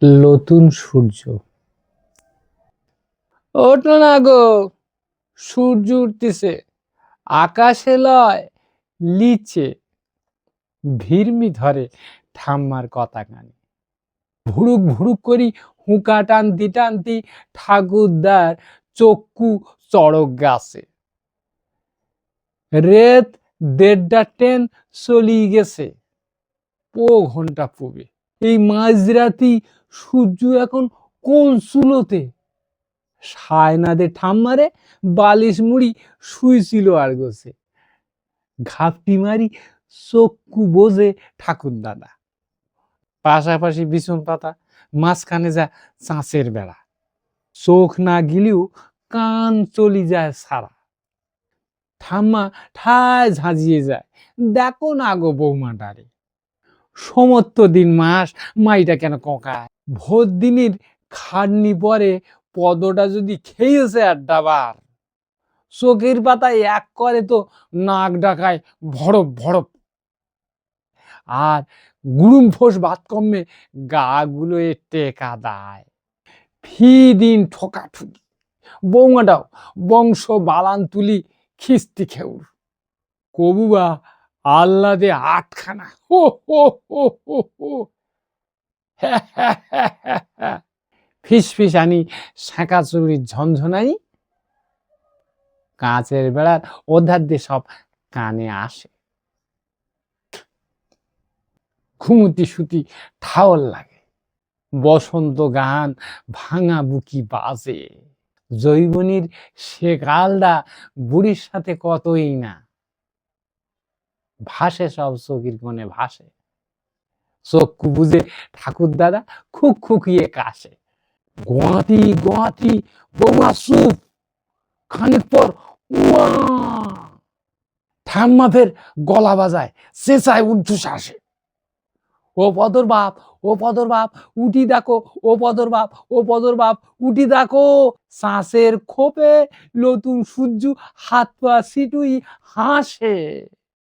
নতুন সূর্য। ওঠো না গো, সূর্য উঠতেছে, আকাশে লয় লিচে। ভিড়মি ধরে ঠাম্মার কথা কানে, ভুড়ুক ভুড়ুক করি হুঁকা টানতি টানতি ঠাকুরদার চক্ষু চড়ক গাছে। রেত 1:30 ট্রেন চলি গেছে, ঘন্টা পূবে। এই মাঝরাতি সূর্য এখন কোন চুলোতে? সায়নাদের ঠাম্মারে বালিশ মুড়ি শুইছিল আর গোছে। ঘাপটি মারি চক্ষু বোঝে ঠাকুর দাদা। পাশাপাশি বিছন পাতা, মাঝখানে যা চাঁচের বেড়া। চোখ না গিলেও কান চলি যায় সারা। ঠাম্মা ঠায় ঝাঁঝিয়ে যায়, দেখো না গো বৌমাটারে। সমস্ত দিন মাস মাইটা কেন ককায়। ভোর দিনের খাটনি পরে পদটা যদি খেয়েছে আড্ডাবার, চোখের পাতায় এক করে তো নাক ডাকায় ভড়প ভড়প। আর গুড়ুম ফোস ভাত কমে গা গুলো টেকা দেয়। ফি দিন ঠোকাঠুকি, বৌমাটাও বংশ বালান তুলি খিস্তি খেউর। কবুবা আল্লাদে আটখানা, হো হো হো হো হো। ফিস ফিস আনি শাঁকা চুরির ঝনঝনাই, কাঁচের বেড়ার ওধার দিয়ে সব কানে আসে। ঘুমুতি সুতি ঠাওর লাগে, বসন্ত গান ভাঙা বুকি বাজে। জৈবনীর সে গালডা বুড়ির সাথে কতই না ভাসে, সব চোখের কোণে ভাসে। চক্ষু বুঝে ঠাকুর দাদা খুক খুকিয়ে কাশে। গোয়াতি গোয়াতি বৌমা চুপ, খানিক পর উয়া। ঠাম্মা ফের গলা বাজায়, চেঁচায় ঊর্ধ্বশ্বাসে, ও পদর বাপ, ও পদর বাপ উঠি দেখো, ও পদর বাপ, ও পদর বাপ উঠি দেখো। চাষের খোপে নতুন সূর্য হাত পা সিটুই হাসে।